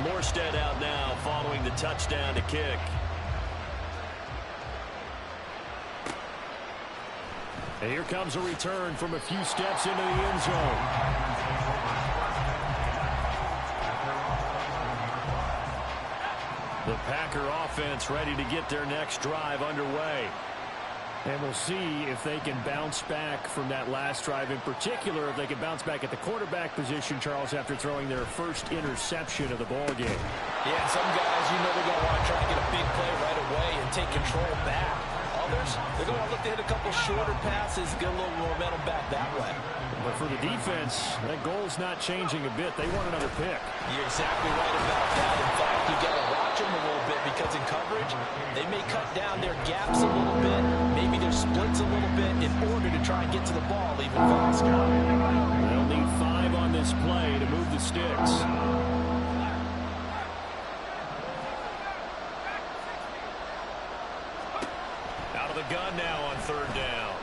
Morstead out now following the touchdown to kick. And here comes a return from a few steps into the end zone. The Packer offense ready to get their next drive underway. And we'll see if they can bounce back from that last drive, in particular if they can bounce back at the quarterback position, Charles, after throwing their first interception of the ball game. Yeah, some guys, they're going to want to try to get a big play right away and take control back. Others, they're going to look to hit a couple shorter passes, get a little momentum back that way. But for the defense, that goal's not changing a bit. They want another pick. You're exactly right about that. In fact, you got to watch them a little bit because in coverage, they may cut down their gaps a little bit, maybe their splits a little bit in order to try and get to the ball even faster. They'll need 5 on this play to move the sticks. Out of the gun now on 3rd down.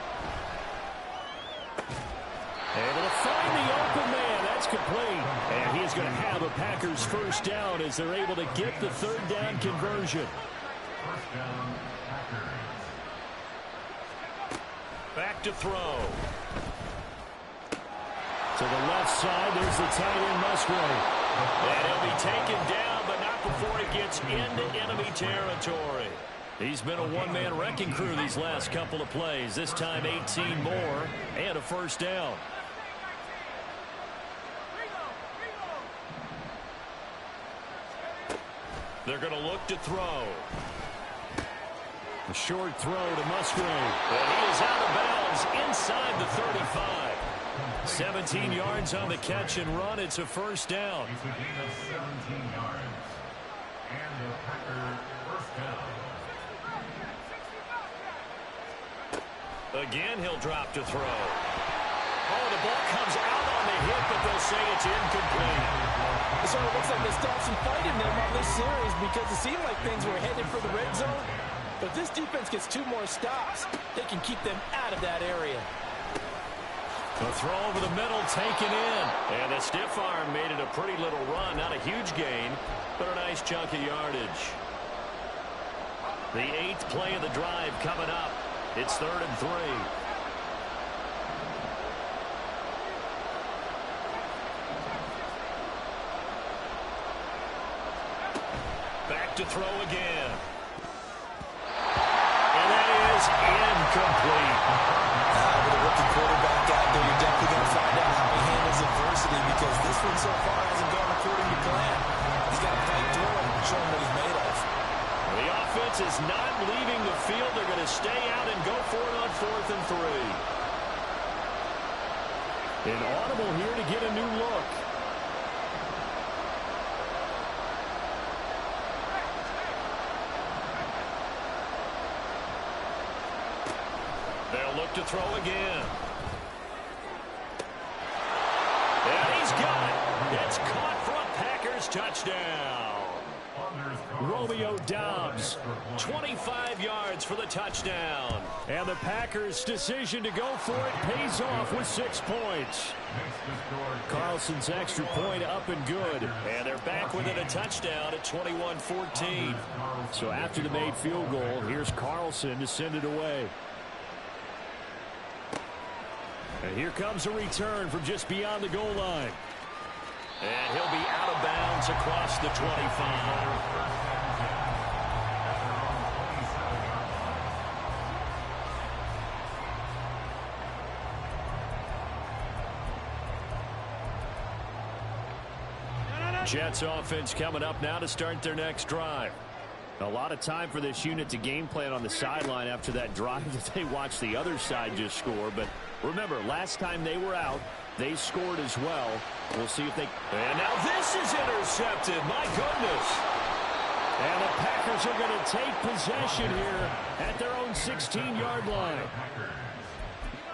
Able to find the open man. That's complete. And he is going to have a Packers first down as they're able to get the 3rd down conversion. First down, Packers. Back to throw. To the left side, there's the tight end Musgrave. And he'll be taken down, but not before he gets into enemy territory. He's been a one-man wrecking crew these last couple of plays. This time 18 more and a first down. They're going to look to throw. A short throw to Musgrave. And he is out of bounds inside the 35. 17 yards on the catch and run. It's a first down. It's a gain of 17 yards. And the Packer first down. Again, he'll drop to throw. Oh, the ball comes out on the hit, but they'll say it's incomplete. It sort of looks like they stopped some fight in them on this series because it seemed like things were headed for the red zone. But if this defense gets 2 more stops, they can keep them out of that area. The throw over the middle taken in. And the stiff arm made it a pretty little run. Not a huge gain, but a nice chunk of yardage. The 8th play of the drive coming up. It's 3rd and 3. Back to throw again. And that is incomplete. With a rookie quarterback out there, you're definitely going to find out how he handles adversity because this one so far hasn't gone according to plan. He's got to fight through it and show him what he's made of. The offense is not leaving the field. They're going to stay out and go for it on 4th and 3. An audible here to get a new look. They'll look to throw again. And he's got it. It's caught for a Packers touchdown. Romeo Doubs, 25 yards for the touchdown. And the Packers' decision to go for it pays off with 6 points. Carlson's extra point up and good. And they're back within a touchdown at 21-14. So after the made field goal, here's Carlson to send it away. And here comes a return from just beyond the goal line. And he'll be out of bounds across the 25. Jets offense coming up now to start their next drive. A lot of time for this unit to game plan on the sideline after that drive that they watched the other side just score. But remember, last time they were out, they scored as well. We'll see if they... And now this is intercepted. My goodness. And the Packers are going to take possession here at their own 16-yard line.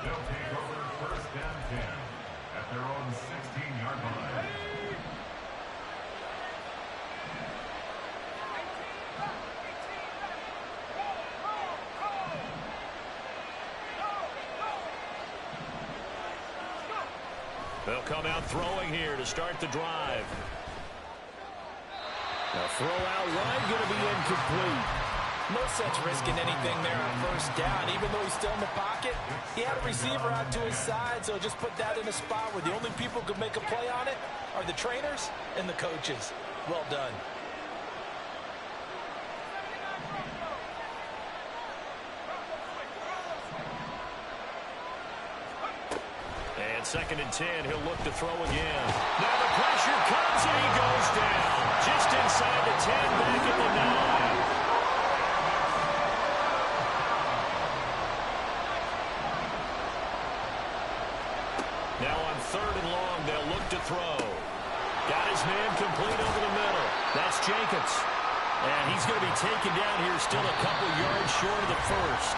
They'll take over first down 10 at their own 16-yard line. They'll come out throwing here to start the drive. The throw out wide going to be incomplete. No sense risking anything there on first down. Even though he's still in the pocket, he had a receiver out to his side, so just put that in a spot where the only people who could make a play on it are the trainers and the coaches. Well done. And 2nd and 10, he'll look to throw again. Now the pressure comes and he goes down. Just inside the 10, back at the 9. Now on 3rd and long, they'll look to throw. Got his man complete over the middle. That's Jacobs. And he's going to be taken down here still a couple yards short of the first.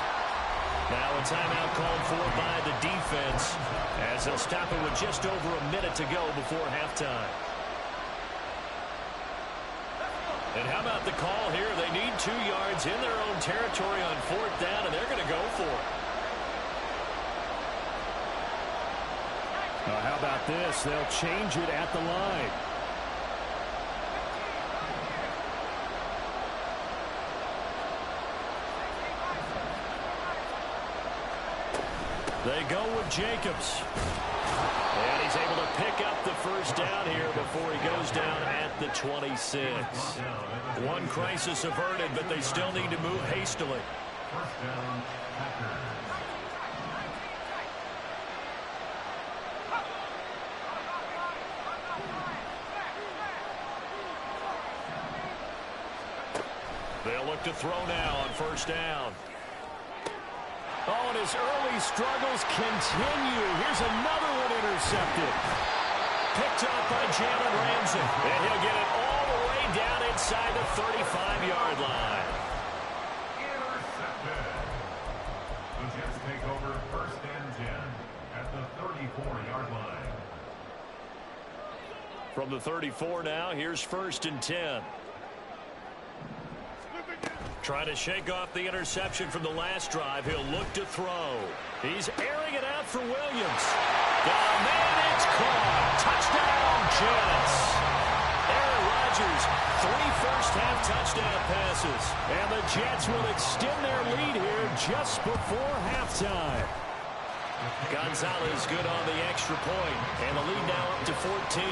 Now a timeout called for by the defense as they'll stop it with just over a minute to go before halftime. And how about the call here? They need 2 yards in their own territory on 4th down, and they're going to go for it. How about this? They'll change it at the line. They go with Jacobs. And he's able to pick up the first down here before he goes down at the 26. One crisis averted, but they still need to move hastily. First down, Packers. They'll look to throw now on 1st down. Oh, and his early struggles continue. Here's another one intercepted. Picked up by Jalen Ramsey. And he'll get it all the way down inside the 35-yard line. Intercepted. The Jets take over 1st and 10 at the 34-yard line. From the 34 now, here's 1st and 10. Trying to shake off the interception from the last drive. He'll look to throw. He's airing it out for Williams. Got a man, it's caught. Touchdown, Jets. Aaron Rodgers, 3 first-half touchdown passes. And the Jets will extend their lead here just before halftime. Gonzalez good on the extra point. And the lead now up to 14.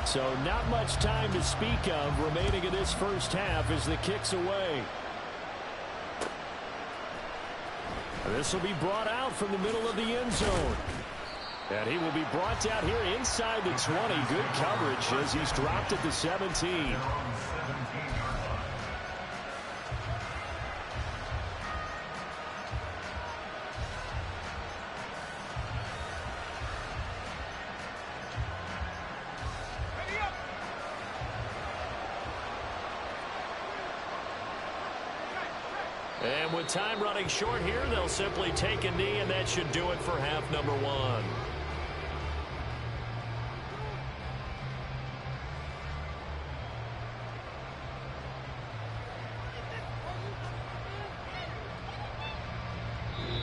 So not much time to speak of remaining in this first half as the kick's away. This will be brought out from the middle of the end zone. And he will be brought down here inside the 20. Good coverage as he's dropped at the 17. And with time running short here, they'll simply take a knee, and that should do it for half number 1.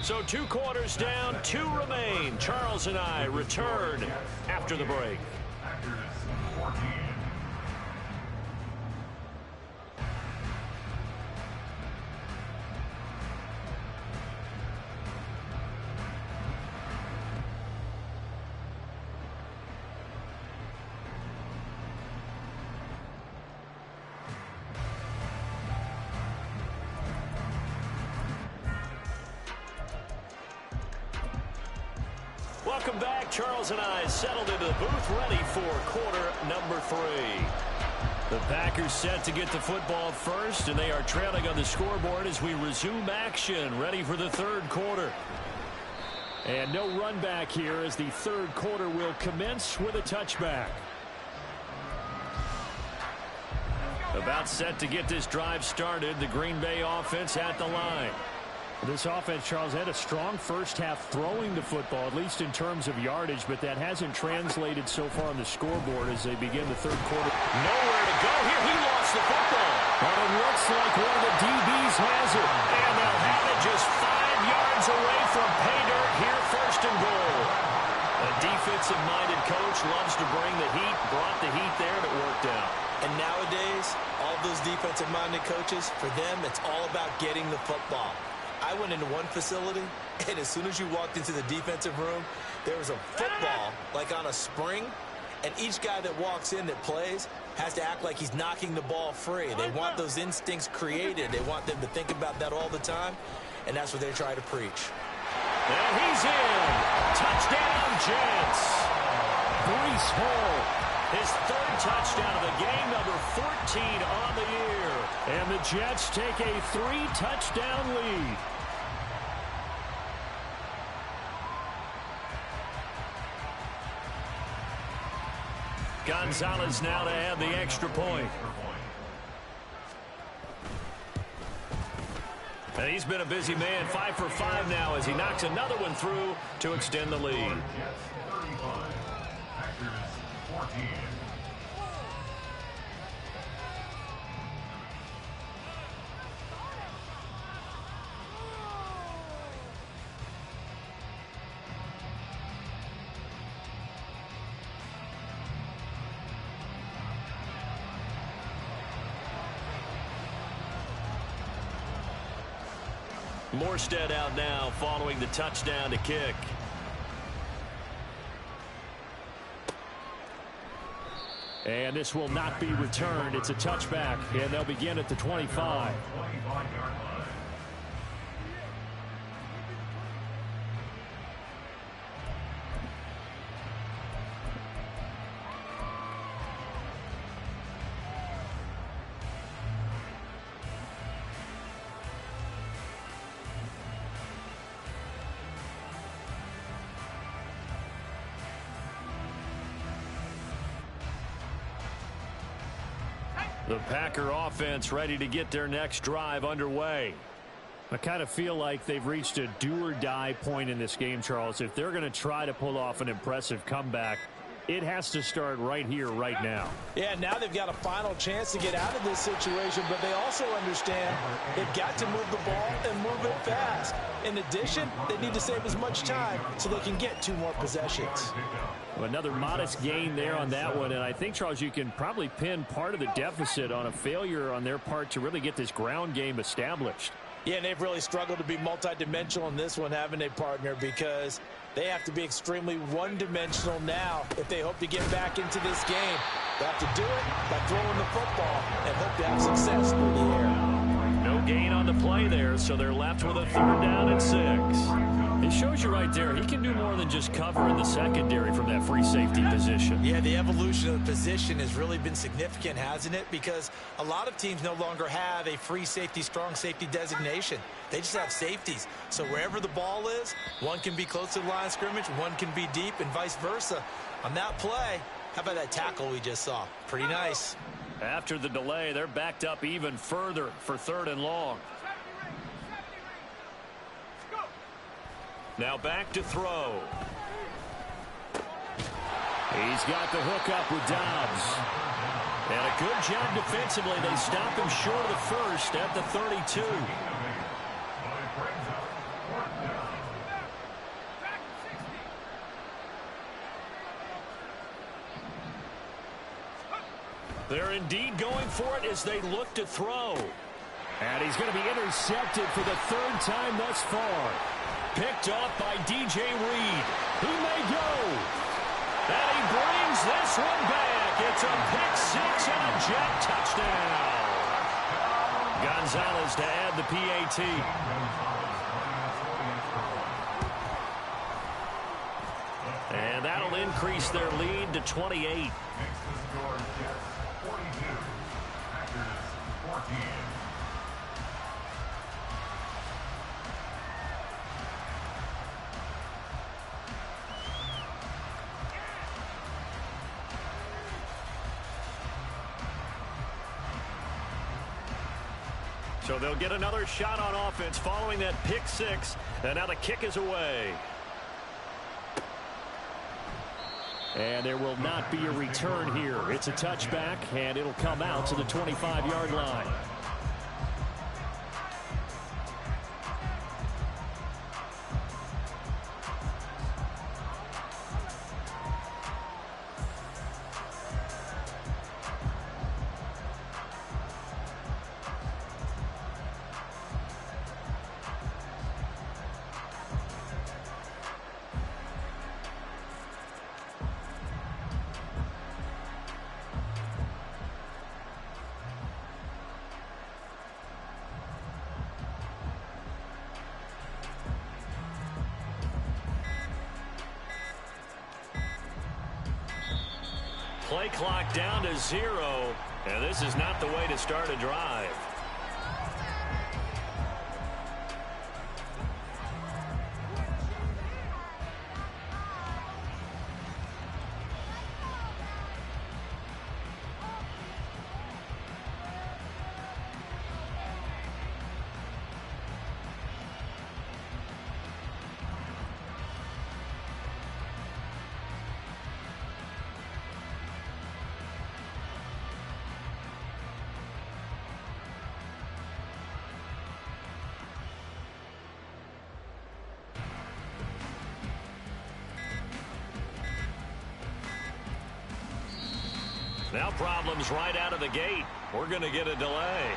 So 2 quarters down, 2 remain. Charles and I return after the break. Packers 14. Welcome back. Charles and I settled into the booth, ready for quarter number 3. The Packers set to get the football first, and they are trailing on the scoreboard as we resume action, ready for the 3rd quarter. And no run back here as the 3rd quarter will commence with a touchback. About set to get this drive started, the Green Bay offense at the line. This offense, Charles, had a strong first half throwing the football, at least in terms of yardage, but that hasn't translated so far on the scoreboard as they begin the third quarter. Nowhere to go here. He lost the football. Well, it looks like one of the DBs has it. And they'll have it just 5 yards away from pay dirt here, first and goal. A defensive-minded coach loves to bring the heat, brought the heat there, and it worked out. And nowadays, all those defensive-minded coaches, for them, it's all about getting the football. I went into one facility, and as soon as you walked into the defensive room, there was a football, like on a spring, and each guy that walks in that plays has to act like he's knocking the ball free. They want those instincts created. They want them to think about that all the time, and that's what they try to preach. And he's in. Touchdown, Jets. Breece Hall. His third touchdown of the game, number 14 on the year. And the Jets take a 3-touchdown lead. Gonzalez now to add the extra point. And he's been a busy man, 5 for 5 now as he knocks another one through to extend the lead. Morstead out now following the touchdown to kick. And this will not be returned. It's a touchback, and they'll begin at the 25. The Packer offense ready to get their next drive underway. I kind of feel like they've reached a do-or-die point in this game, Charles. If they're going to try to pull off an impressive comeback, it has to start right here, right now. Yeah, now they've got a final chance to get out of this situation, but they also understand they've got to move the ball and move it fast. In addition, they need to save as much time so they can get 2 more possessions. Another modest gain there on that one, and I think, Charles, you can probably pin part of the deficit on a failure on their part to really get this ground game established. Yeah, and they've really struggled to be multidimensional in this one, haven't they, partner? Because they have to be extremely one-dimensional now if they hope to get back into this game. They have to do it by throwing the football and hope to have success through the air. No gain on the play there, so they're left with a 3rd down and 6. It shows you right there, he can do more than just cover in the secondary from that free safety position. Yeah, the evolution of the position has really been significant, hasn't it? Because a lot of teams no longer have a free safety, strong safety designation. They just have safeties. So wherever the ball is, one can be close to the line of scrimmage, one can be deep, and vice versa. On that play, how about that tackle we just saw? Pretty nice. After the delay, they're backed up even further for 3rd and long. Now back to throw. He's got the hook up with Dobbs. And a good job defensively. They stop him short of the first at the 32. They're indeed going for it as they look to throw. And he's going to be intercepted for the 3rd time thus far. Picked off by DJ Reed. He may go. And he brings this one back. It's a pick-6 and a Jet touchdown. Gonzalez to add the PAT. And that'll increase their lead to 28. So they'll get another shot on offense following that pick six. And now the kick is away. And there will not be a return here. It's a touchback, and it'll come out to the 25-yard line. Play clock down to 0, and this is not the way to start a drive. Now problems right out of the gate. We're going to get a delay.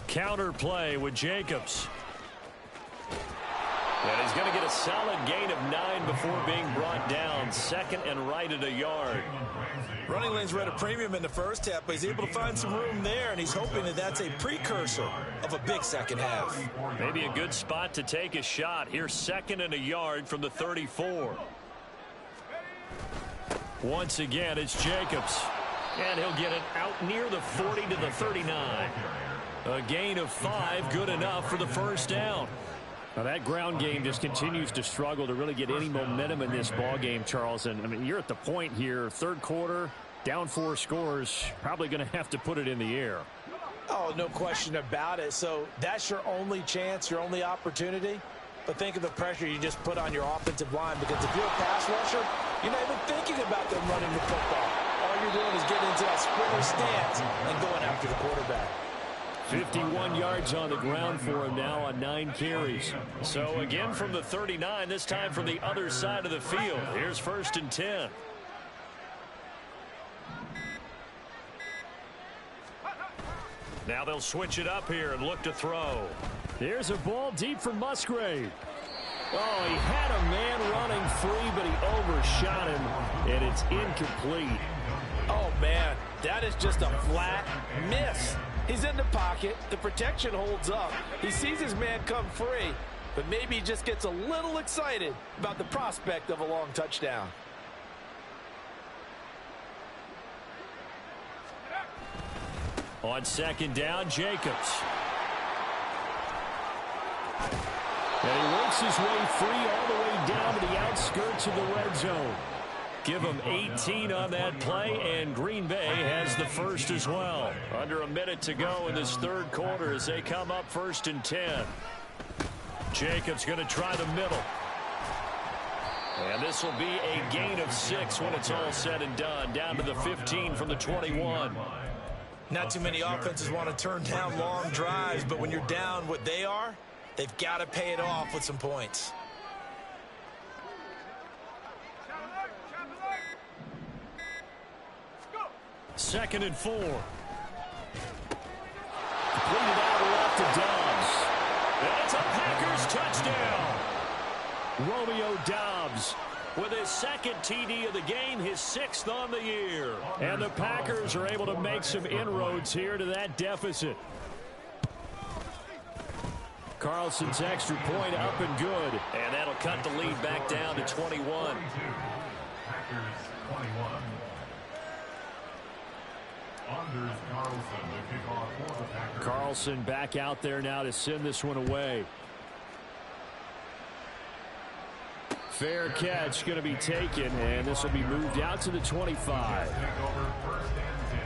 Counter play with Jacobs. And he's going to get a solid gain of 9 before being brought down. Second and right at a yard. Running lanes were at a premium in the first half, but he's able to find some room there, and he's hoping that that's a precursor of a big second half. Maybe a good spot to take a shot. Here's second and a yard from the 34. Once again, it's Jacobs. And he'll get it out near the 40 to the 39. A gain of 5, good enough for the first down. Now that ground game just continues to struggle to really get any momentum in this ball game, Charles. And I mean, you're at the point here, third quarter, down 4 scores, probably going to have to put it in the air. Oh, no question about it. So that's your only chance, your only opportunity. But think of the pressure you just put on your offensive line, because if you're a pass rusher, you're not even thinking about them running the football. All you're doing is getting into that sprinter stance and going after the quarterback. 51 yards on the ground for him now on 9 carries. So again from the 39, this time from the other side of the field. Here's first and 10. Now they'll switch it up here and look to throw. There's a ball deep for Musgrave. Oh, he had a man running free, but he overshot him, and it's incomplete. Oh, man, that is just a flat miss. He's in the pocket. The protection holds up. He sees his man come free, but maybe he just gets a little excited about the prospect of a long touchdown. On second down, Jacobs. And he works makes his way free all the way down to the outskirts of the red zone. Give them 18 on that play, and Green Bay has the first as well. Under a minute to go in this third quarter as they come up 1st and 10. Jacobs going to try the middle. And this will be a gain of 6 when it's all said and done. Down to the 15 from the 21. Not too many offenses want to turn down long drives, but when you're down what they are, they've got to pay it off with some points. Second and 4. Completed out left to Dobbs. And it's a Packers touchdown. Romeo Dobbs With his second TD of the game, his 6th on the year. And the Packers are able to make some inroads here to that deficit. Carlson's extra point up and good. And that'll cut the lead back down to 21. Packers 21. Anders Carlson, the kickoff for the Packers. Carlson back out there now to send this one away. Fair catch going to be taken, and this will be moved out to the 25. Take over 1st and 10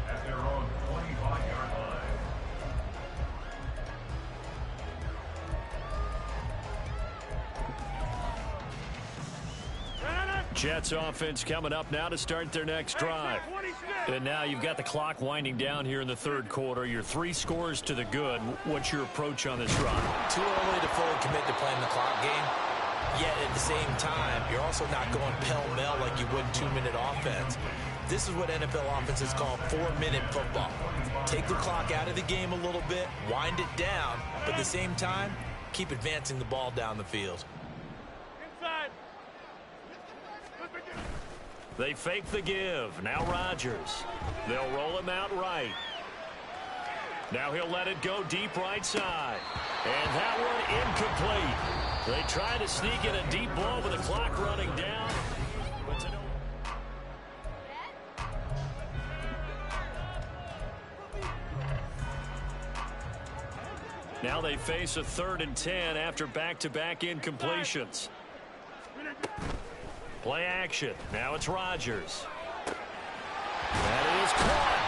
at their own 25-yard line. Jets offense coming up now to start their next drive. And now you've got the clock winding down here in the third quarter. You're 3 scores to the good. What's your approach on this run? Too early to fully commit to playing the clock game. Yet at the same time, you're also not going pell-mell like you would 2-minute offense. This is what NFL offenses call 4-minute football. Take the clock out of the game a little bit, wind it down, but at the same time, keep advancing the ball down the field. They fake the give. Now Rodgers. They'll roll him out right. Now he'll let it go deep right side. And that one incomplete. They try to sneak in a deep ball with the clock running down. Now they face a 3rd and 10 after back-to-back incompletions. Play action. Now it's Rodgers. That is caught.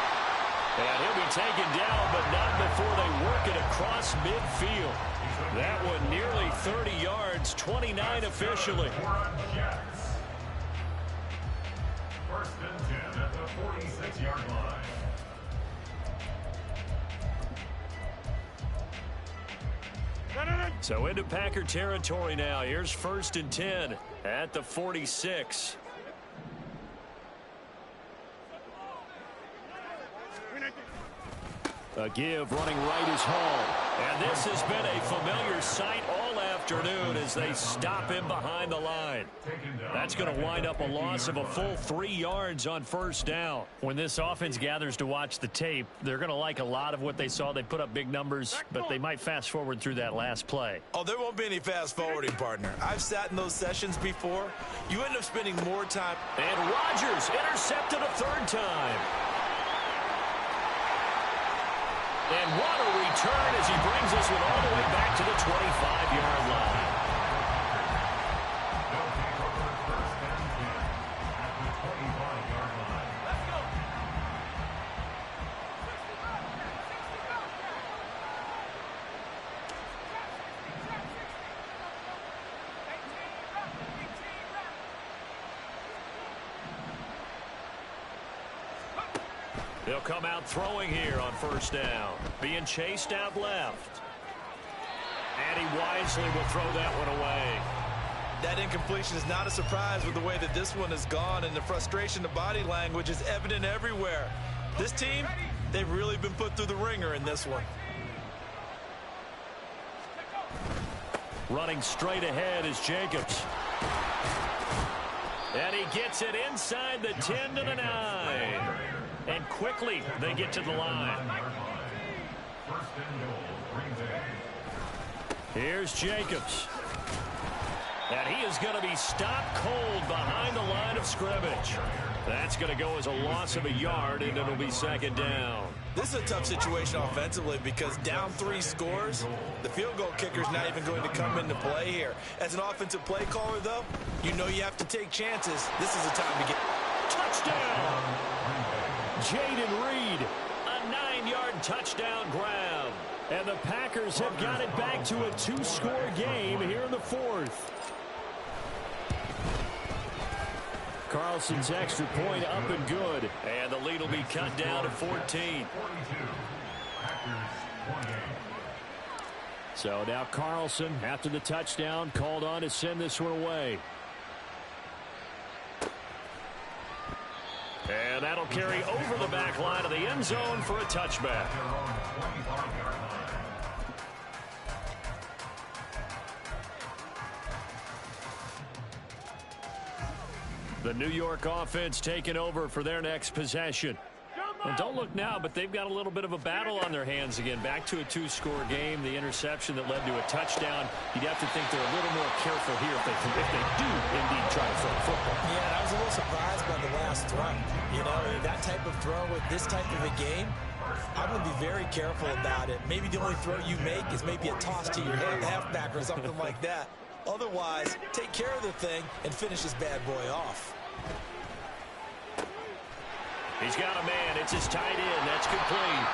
And he'll be taken down, but not before they work it across midfield. That one nearly 30 yards, 29 officially. 1st and 10 at the 46-yard line. So into Packer territory now. Here's 1st and 10 at the 46. A give running right is Hall. And this has been a familiar sight all afternoon as they stop him behind the line. That's going to wind up a loss of a full 3 yards on 1st down. When this offense gathers to watch the tape, they're going to like a lot of what they saw. They put up big numbers, but they might fast forward through that last play. Oh, there won't be any fast forwarding, partner. I've sat in those sessions before. You end up spending more time. And Rodgers intercepted a 3rd time. And what a return as he brings this one all the way back to the 25-yard line. They'll take over 1st and 10 at the 25-yard line. Let's go. They'll come out throwing here on 1st down. Being chased out left. And he wisely will throw that one away. That incompletion is not a surprise with the way that this one has gone, and the frustration, the body language is evident everywhere. This team, they've really been put through the ringer in this one. Running straight ahead is Jacobs. And he gets it inside the 10 to the 9. And quickly they get to the line. 1st and goal, Green Bay. Here's Jacobs. And he is going to be stopped cold behind the line of scrimmage. That's going to go as a loss of a yard, and it'll be second down. This is a tough situation offensively because down 3 scores, the field goal kicker's not even going to come into play here. As an offensive play caller, though, you know you have to take chances. This is the time to get... Touchdown! Jayden Reed, a 9-yard touchdown grab. And the Packers have got it back to a 2-score game here in the 4th. Carlson's extra point up and good. And the lead will be cut down to 14. So now Carlson, after the touchdown, called on to send this one away. And that'll carry over the back line of the end zone for a touchback. The New York offense taking over for their next possession. Well, don't look now, but they've got a little bit of a battle on their hands again. Back to a 2-score game. The interception that led to a touchdown. You'd have to think they're a little more careful here if they do indeed try to throw the football. Yeah, and I was a little surprised by the last throw. You know, that type of throw with this type of a game, I'm going to be very careful about it. Maybe the only throw you make is maybe a toss to your halfback or something like that. Otherwise, take care of the thing and finish this bad boy off. He's got a man. It's his tight end. That's complete.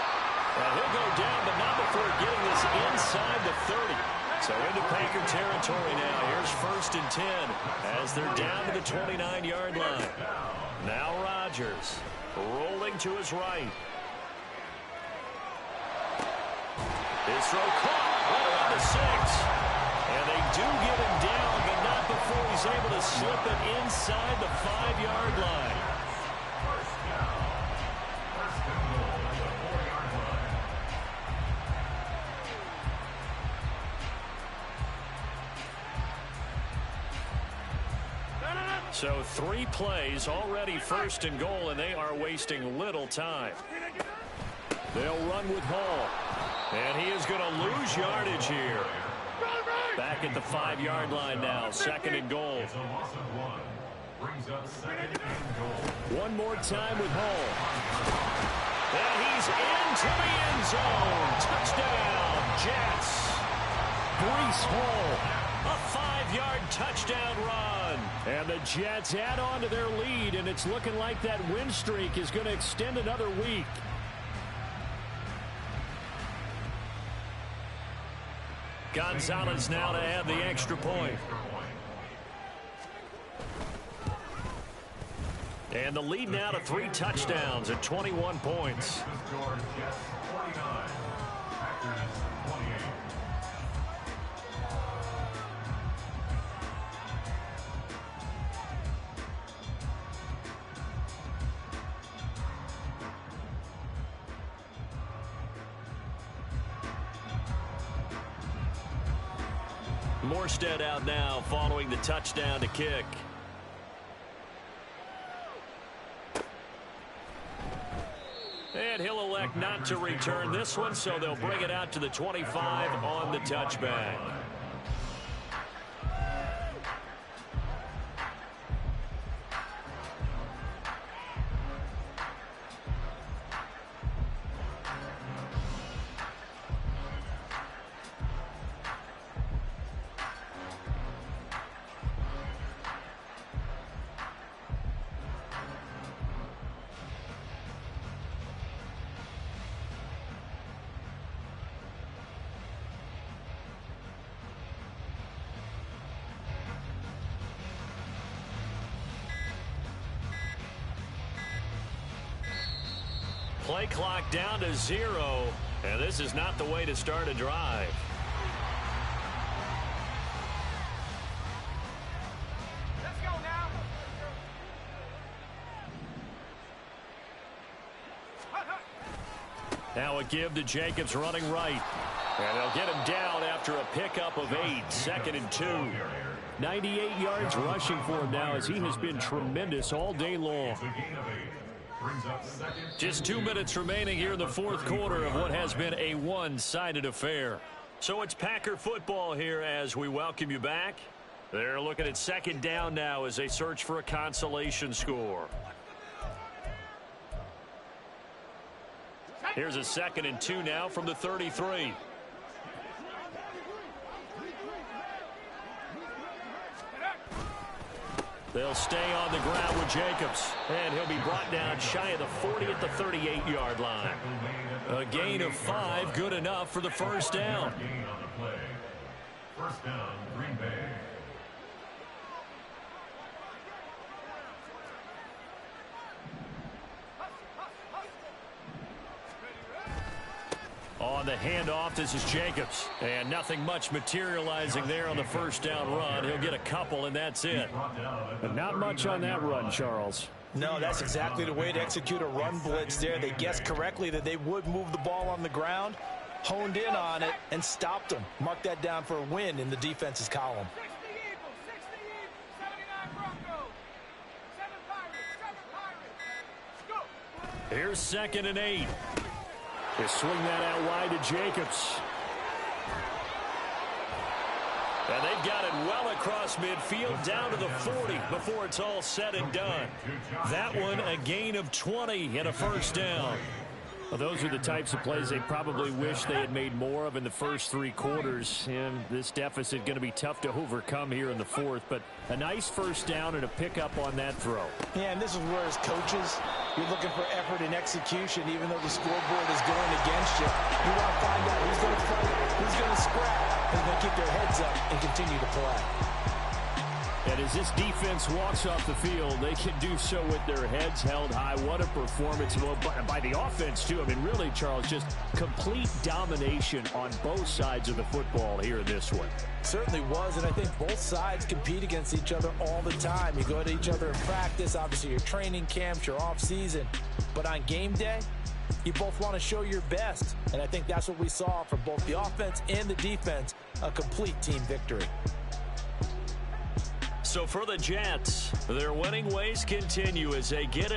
And he'll go down, but not before getting this inside the 30. So into Packer territory now. Here's 1st and 10 as they're down to the 29-yard line. Now Rodgers rolling to his right. His throw caught right around the 6. And they do get him down, but not before he's able to slip it inside the 5-yard line. So 3 plays, already 1st and goal, and they are wasting little time. They'll run with Hall. And he is going to lose yardage here. Back at the 5-yard line now, 2nd and goal. One more time with Hall. And he's into the end zone. Touchdown, Jets. Breece Hall. A 5-yard touchdown run. And the Jets add on to their lead, and it's looking like that win streak is going to extend another week. Gonzalez now to add the extra point. And the lead now to 3 touchdowns at 21 points. Morstead out now following the touchdown to kick. And he'll elect not to return this one, so they'll bring it out to the 25 on the touchback. Play clock down to 0, and this is not the way to start a drive. Let's go now. Now a give to Jacobs running right. And they'll get him down after a pickup of 8, 2nd and 2. 98 yards rushing for him now as he has been tremendous all day long. Just 2 minutes remaining here in the 4th quarter of what has been a one-sided affair. So it's Packer football here as we welcome you back. They're looking at second down now as they search for a consolation score. Here's a 2nd and 2 now from the 33. They'll stay on the ground with Jacobs. And he'll be brought down shy of the 40 at the 38-yard line. A gain of 5, good enough for the first down. First down, Green Bay. On the handoff, this is Jacobs. And nothing much materializing there on the first down run. He'll get a couple, and that's it. But not much on that run, Charles. No, that's exactly the way to execute a run blitz there. They guessed correctly that they would move the ball on the ground, honed in on it, and stopped them. Mark that down for a win in the defense's column. 60 Eagles, 60 Eagles, 79 Broncos, 7 Pirates, 7 Pirates. Go! Here's 2nd and 8. They swing that out wide to Jacobs. And they've got it well across midfield down to the 40 before it's all said and done. That one a gain of 20 and a first down. Well, those are the types of plays they probably wish they had made more of in the first 3 quarters. And this deficit going to be tough to overcome here in the 4th. But a nice first down and a pickup on that throw. Yeah, and this is where as coaches, you're looking for effort and execution, even though the scoreboard is going against you. You want to find out who's going to fight, who's going to scrap, and they keep their heads up and continue to play. And as this defense walks off the field, they can do so with their heads held high. What a performance by the offense, too. I mean, really, Charles, just complete domination on both sides of the football here in this one. Certainly was, and I think both sides compete against each other all the time. You go to each other in practice, obviously your training camps, your off-season. But on game day, you both want to show your best. And I think that's what we saw from both the offense and the defense, a complete team victory. So for the Jets, their winning ways continue as they get it.